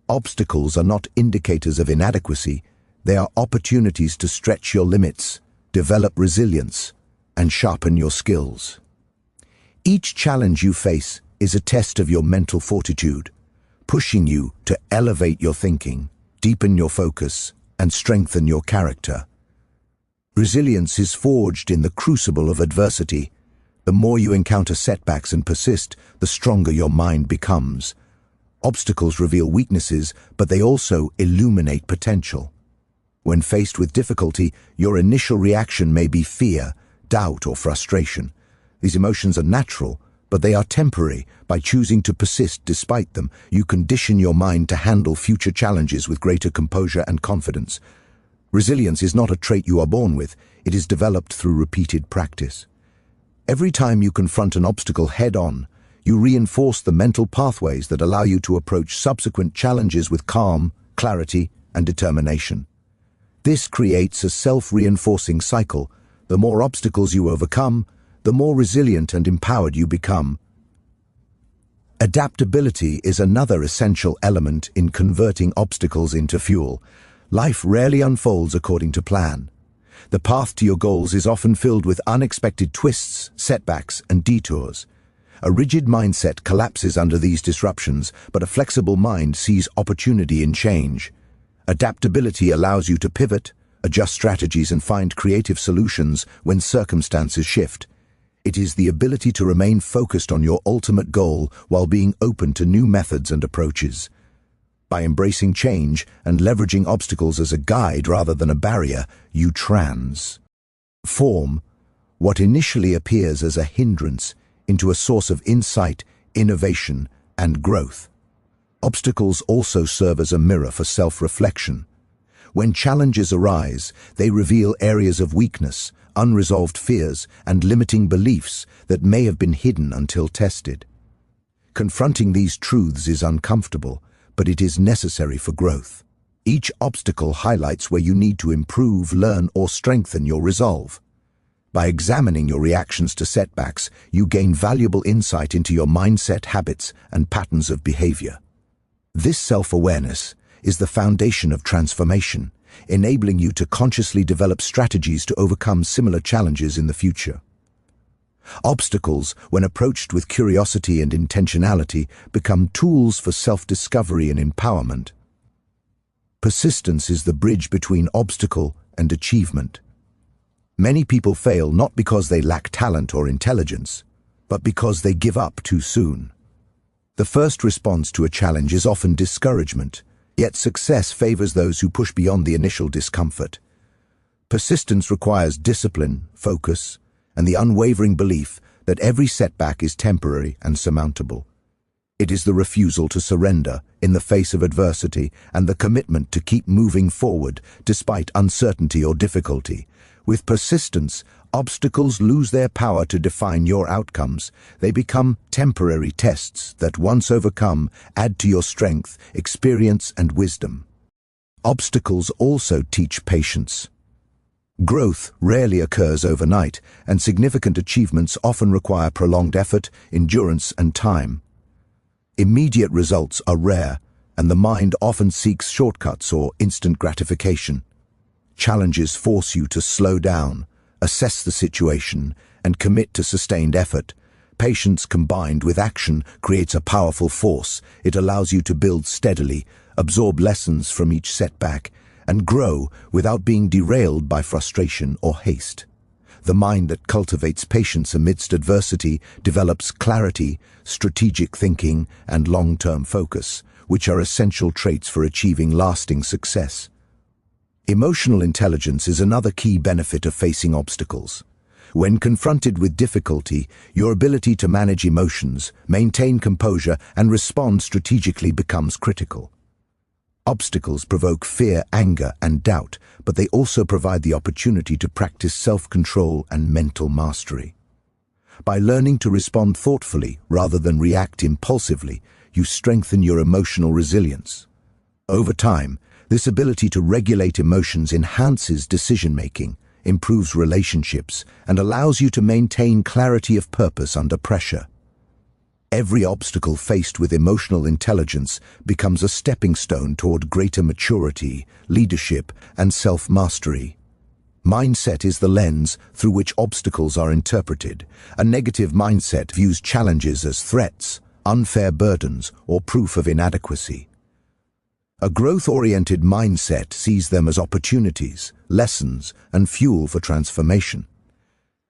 Obstacles are not indicators of inadequacy, they are opportunities to stretch your limits, develop resilience, and sharpen your skills. Each challenge you face is a test of your mental fortitude, pushing you to elevate your thinking, deepen your focus, and strengthen your character. Resilience is forged in the crucible of adversity. The more you encounter setbacks and persist, the stronger your mind becomes. Obstacles reveal weaknesses, but they also illuminate potential. When faced with difficulty, your initial reaction may be fear, doubt, or frustration. These emotions are natural, but they are temporary. By choosing to persist despite them, you condition your mind to handle future challenges with greater composure and confidence. Resilience is not a trait you are born with, it is developed through repeated practice. Every time you confront an obstacle head-on, you reinforce the mental pathways that allow you to approach subsequent challenges with calm, clarity, and determination. This creates a self-reinforcing cycle. The more obstacles you overcome, the more resilient and empowered you become. Adaptability is another essential element in converting obstacles into fuel. Life rarely unfolds according to plan. The path to your goals is often filled with unexpected twists, setbacks, and detours. A rigid mindset collapses under these disruptions, but a flexible mind sees opportunity in change. Adaptability allows you to pivot, adjust strategies, and find creative solutions when circumstances shift. It is the ability to remain focused on your ultimate goal while being open to new methods and approaches. By embracing change and leveraging obstacles as a guide rather than a barrier, you transform what initially appears as a hindrance into a source of insight, innovation, and growth. Obstacles also serve as a mirror for self-reflection. When challenges arise, they reveal areas of weakness, unresolved fears, and limiting beliefs that may have been hidden until tested. Confronting these truths is uncomfortable, but it is necessary for growth. Each obstacle highlights where you need to improve, learn, or strengthen your resolve. By examining your reactions to setbacks, you gain valuable insight into your mindset, habits, and patterns of behavior. This self-awareness is the foundation of transformation, enabling you to consciously develop strategies to overcome similar challenges in the future. Obstacles, when approached with curiosity and intentionality, become tools for self-discovery and empowerment. Persistence is the bridge between obstacle and achievement. Many people fail not because they lack talent or intelligence, but because they give up too soon. The first response to a challenge is often discouragement, yet success favors those who push beyond the initial discomfort. Persistence requires discipline, focus, and the unwavering belief that every setback is temporary and surmountable. It is the refusal to surrender in the face of adversity and the commitment to keep moving forward despite uncertainty or difficulty. With persistence, obstacles lose their power to define your outcomes. They become temporary tests that, once overcome, add to your strength, experience, and wisdom. Obstacles also teach patience. Growth rarely occurs overnight, and significant achievements often require prolonged effort, endurance, and time. Immediate results are rare, and the mind often seeks shortcuts or instant gratification. Challenges force you to slow down, assess the situation, and commit to sustained effort. Patience combined with action creates a powerful force. It allows you to build steadily, absorb lessons from each setback, and grow without being derailed by frustration or haste. The mind that cultivates patience amidst adversity develops clarity, strategic thinking, and long-term focus, which are essential traits for achieving lasting success. Emotional intelligence is another key benefit of facing obstacles. When confronted with difficulty, your ability to manage emotions, maintain composure, and respond strategically becomes critical. Obstacles provoke fear, anger, and doubt, but they also provide the opportunity to practice self-control and mental mastery. By learning to respond thoughtfully rather than react impulsively, you strengthen your emotional resilience. Over time, this ability to regulate emotions enhances decision-making, improves relationships, and allows you to maintain clarity of purpose under pressure. Every obstacle faced with emotional intelligence becomes a stepping stone toward greater maturity, leadership, and self-mastery. Mindset is the lens through which obstacles are interpreted. A negative mindset views challenges as threats, unfair burdens, or proof of inadequacy. A growth-oriented mindset sees them as opportunities, lessons, and fuel for transformation.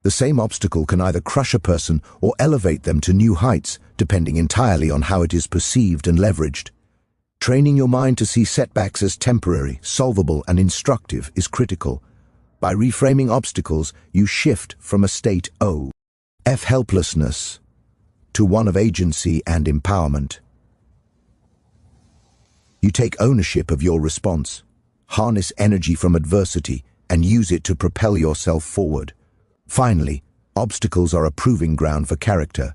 The same obstacle can either crush a person or elevate them to new heights, depending entirely on how it is perceived and leveraged. Training your mind to see setbacks as temporary, solvable, and instructive is critical. By reframing obstacles, you shift from a state of helplessness to one of agency and empowerment. You take ownership of your response, harness energy from adversity, and use it to propel yourself forward. Finally, obstacles are a proving ground for character.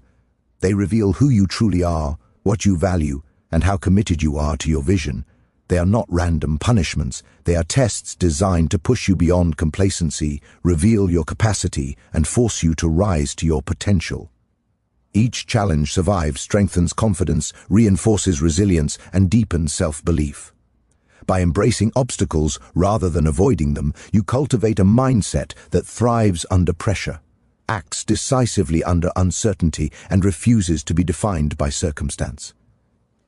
They reveal who you truly are, what you value, and how committed you are to your vision. They are not random punishments. They are tests designed to push you beyond complacency, reveal your capacity, and force you to rise to your potential. Each challenge survives, strengthens confidence, reinforces resilience, and deepens self-belief. By embracing obstacles rather than avoiding them, you cultivate a mindset that thrives under pressure, acts decisively under uncertainty, and refuses to be defined by circumstance.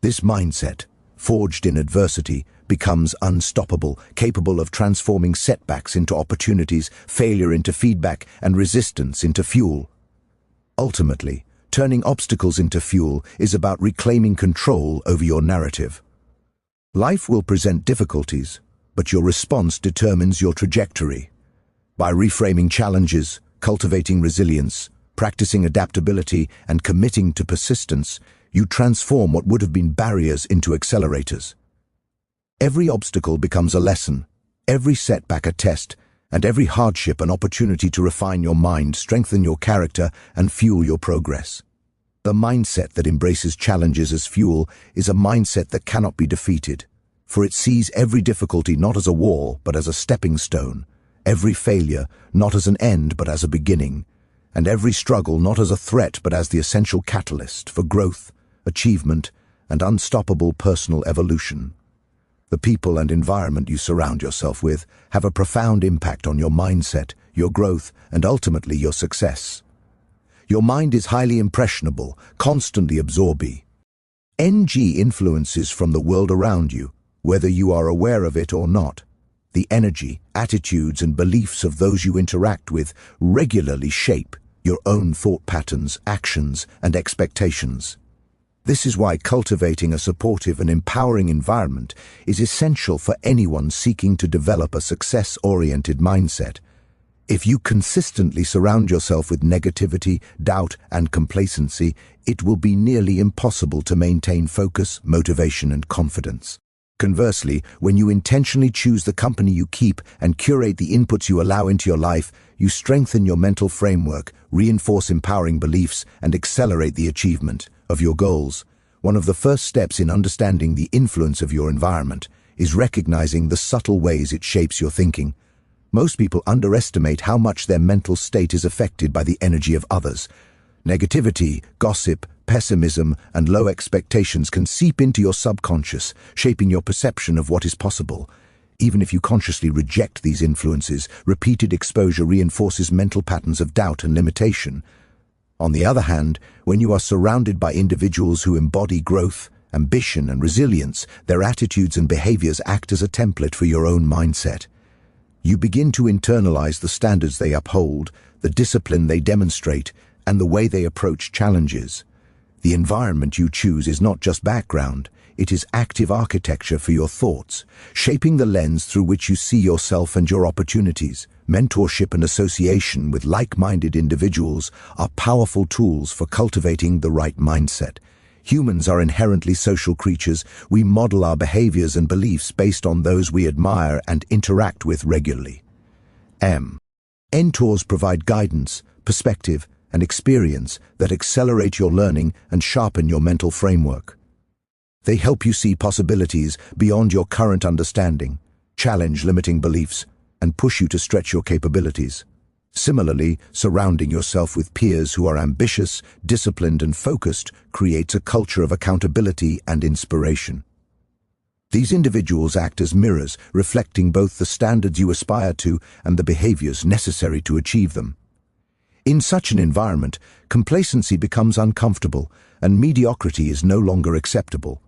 This mindset, forged in adversity, becomes unstoppable, capable of transforming setbacks into opportunities, failure into feedback, and resistance into fuel. Ultimately, turning obstacles into fuel is about reclaiming control over your narrative. Life will present difficulties, but your response determines your trajectory. By reframing challenges, cultivating resilience, practicing adaptability, and committing to persistence, you transform what would have been barriers into accelerators. Every obstacle becomes a lesson, every setback a test, and every hardship an opportunity to refine your mind, strengthen your character, and fuel your progress. The mindset that embraces challenges as fuel is a mindset that cannot be defeated, for it sees every difficulty not as a wall but as a stepping stone, every failure not as an end but as a beginning, and every struggle not as a threat but as the essential catalyst for growth, achievement, and unstoppable personal evolution. The people and environment you surround yourself with have a profound impact on your mindset, your growth, and ultimately your success. Your mind is highly impressionable, constantly absorbing influences from the world around you, whether you are aware of it or not. The energy, attitudes, and beliefs of those you interact with regularly shape your own thought patterns, actions, and expectations. This is why cultivating a supportive and empowering environment is essential for anyone seeking to develop a success-oriented mindset. If you consistently surround yourself with negativity, doubt, and complacency, it will be nearly impossible to maintain focus, motivation, and confidence. Conversely, when you intentionally choose the company you keep and curate the inputs you allow into your life, you strengthen your mental framework, reinforce empowering beliefs, and accelerate the achievement of your goals. One of the first steps in understanding the influence of your environment is recognizing the subtle ways it shapes your thinking. Most people underestimate how much their mental state is affected by the energy of others. Negativity, gossip, pessimism, and low expectations can seep into your subconscious, shaping your perception of what is possible. Even if you consciously reject these influences, repeated exposure reinforces mental patterns of doubt and limitation. On the other hand, when you are surrounded by individuals who embody growth, ambition, and resilience, their attitudes and behaviors act as a template for your own mindset. You begin to internalize the standards they uphold, the discipline they demonstrate, and the way they approach challenges. The environment you choose is not just background, it is active architecture for your thoughts, shaping the lens through which you see yourself and your opportunities. Mentorship and association with like-minded individuals are powerful tools for cultivating the right mindset. Humans are inherently social creatures. We model our behaviors and beliefs based on those we admire and interact with regularly. Mentors provide guidance, perspective, and experience that accelerate your learning and sharpen your mental framework. They help you see possibilities beyond your current understanding, challenge limiting beliefs, and push you to stretch your capabilities. Similarly, surrounding yourself with peers who are ambitious, disciplined, and focused creates a culture of accountability and inspiration. These individuals act as mirrors, reflecting both the standards you aspire to and the behaviors necessary to achieve them. In such an environment, complacency becomes uncomfortable, and mediocrity is no longer acceptable.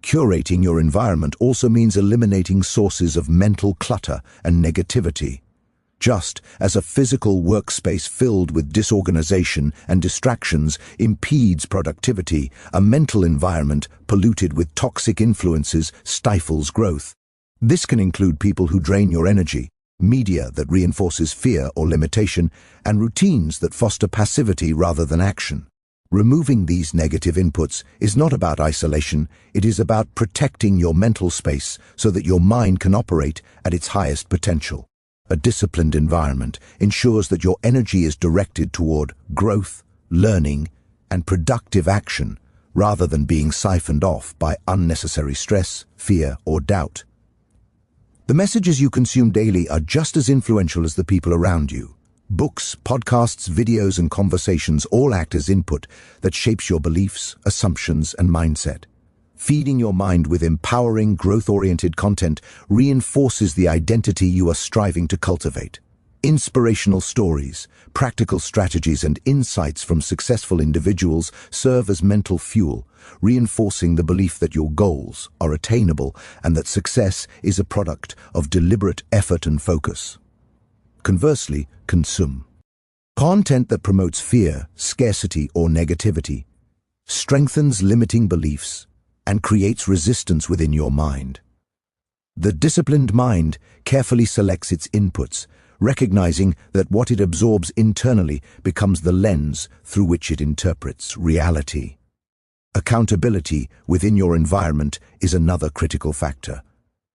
Curating your environment also means eliminating sources of mental clutter and negativity. Just as a physical workspace filled with disorganization and distractions impedes productivity, a mental environment polluted with toxic influences stifles growth. This can include people who drain your energy, media that reinforces fear or limitation, and routines that foster passivity rather than action. Removing these negative inputs is not about isolation, it is about protecting your mental space so that your mind can operate at its highest potential. A disciplined environment ensures that your energy is directed toward growth, learning, and productive action, rather than being siphoned off by unnecessary stress, fear, or doubt. The messages you consume daily are just as influential as the people around you. Books, podcasts, videos, and conversations all act as input that shapes your beliefs, assumptions, and mindset. Feeding your mind with empowering, growth-oriented content reinforces the identity you are striving to cultivate. Inspirational stories, practical strategies, and insights from successful individuals serve as mental fuel, reinforcing the belief that your goals are attainable and that success is a product of deliberate effort and focus. Conversely, consume content that promotes fear, scarcity, or negativity, strengthens limiting beliefs, and creates resistance within your mind. The disciplined mind carefully selects its inputs, recognizing that what it absorbs internally becomes the lens through which it interprets reality. Accountability within your environment is another critical factor.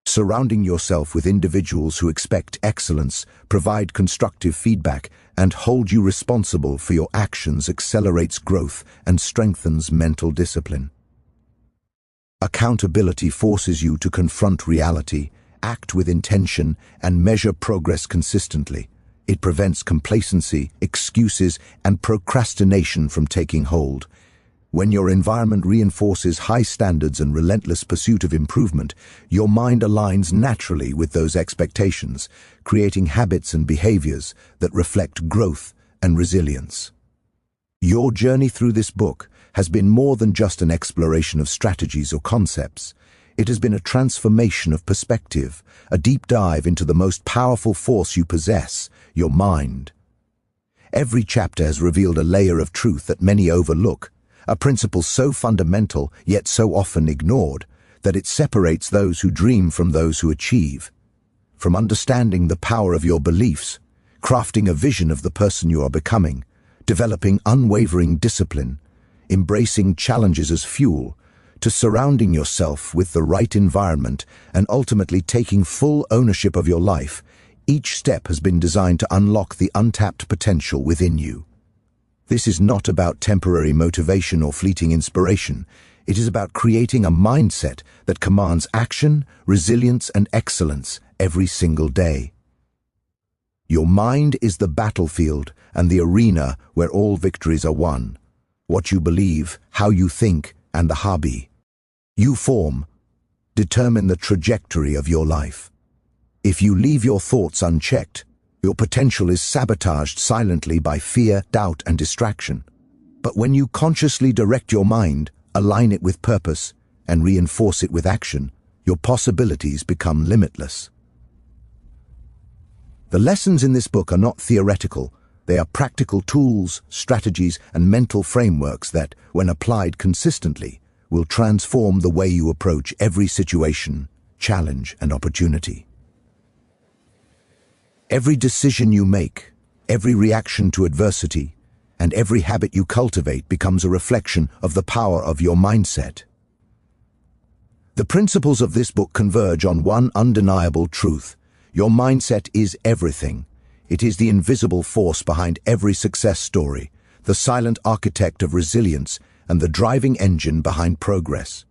Surrounding yourself with individuals who expect excellence, provide constructive feedback, and hold you responsible for your actions accelerates growth and strengthens mental discipline. Accountability forces you to confront reality, act with intention, and measure progress consistently. It prevents complacency, excuses, and procrastination from taking hold. When your environment reinforces high standards and relentless pursuit of improvement, your mind aligns naturally with those expectations, creating habits and behaviors that reflect growth and resilience. Your journey through this book has been more than just an exploration of strategies or concepts. It has been a transformation of perspective, a deep dive into the most powerful force you possess, your mind. Every chapter has revealed a layer of truth that many overlook, a principle so fundamental yet so often ignored that it separates those who dream from those who achieve. From understanding the power of your beliefs, crafting a vision of the person you are becoming, developing unwavering discipline, embracing challenges as fuel, to surrounding yourself with the right environment and ultimately taking full ownership of your life, each step has been designed to unlock the untapped potential within you. This is not about temporary motivation or fleeting inspiration. It is about creating a mindset that commands action, resilience, and excellence every single day. Your mind is the battlefield and the arena where all victories are won. What you believe, how you think, and the hobby you form determine the trajectory of your life. If you leave your thoughts unchecked, your potential is sabotaged silently by fear, doubt, and distraction. But when you consciously direct your mind, align it with purpose, and reinforce it with action, your possibilities become limitless. The lessons in this book are not theoretical. They are practical tools, strategies, and mental frameworks that, when applied consistently, will transform the way you approach every situation, challenge, and opportunity. Every decision you make, every reaction to adversity, and every habit you cultivate becomes a reflection of the power of your mindset. The principles of this book converge on one undeniable truth. Your mindset is everything. It is the invisible force behind every success story, the silent architect of resilience, and the driving engine behind progress.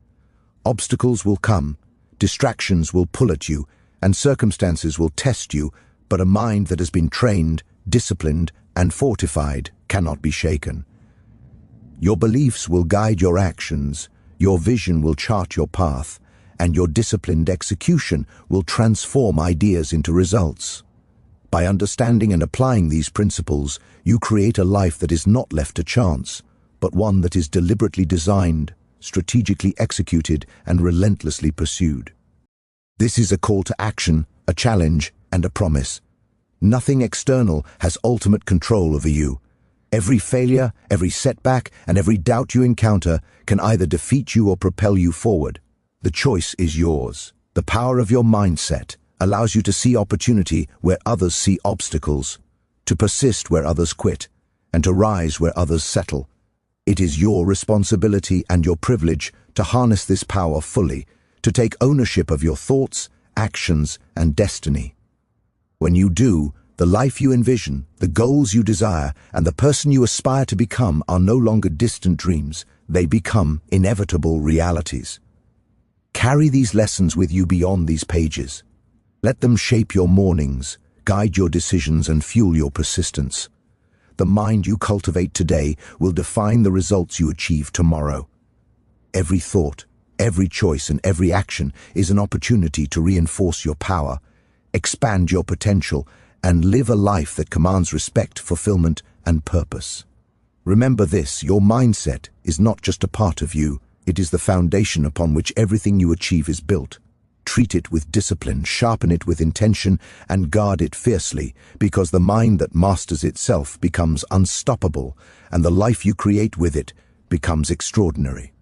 Obstacles will come, distractions will pull at you, and circumstances will test you, but a mind that has been trained, disciplined, and fortified cannot be shaken. Your beliefs will guide your actions, your vision will chart your path, and your disciplined execution will transform ideas into results. By understanding and applying these principles, you create a life that is not left to chance, but one that is deliberately designed, strategically executed, and relentlessly pursued. This is a call to action, a challenge, and a promise. Nothing external has ultimate control over you. Every failure, every setback, and every doubt you encounter can either defeat you or propel you forward. The choice is yours. The power of your mindset allows you to see opportunity where others see obstacles, to persist where others quit, and to rise where others settle. It is your responsibility and your privilege to harness this power fully, to take ownership of your thoughts, actions, and destiny. When you do, the life you envision, the goals you desire, and the person you aspire to become are no longer distant dreams. They become inevitable realities. Carry these lessons with you beyond these pages. Let them shape your mornings, guide your decisions, and fuel your persistence. The mind you cultivate today will define the results you achieve tomorrow. Every thought, every choice, and every action is an opportunity to reinforce your power, expand your potential, and live a life that commands respect, fulfillment, and purpose. Remember this: your mindset is not just a part of you, it is the foundation upon which everything you achieve is built. Treat it with discipline, sharpen it with intention, and guard it fiercely, because the mind that masters itself becomes unstoppable, and the life you create with it becomes extraordinary.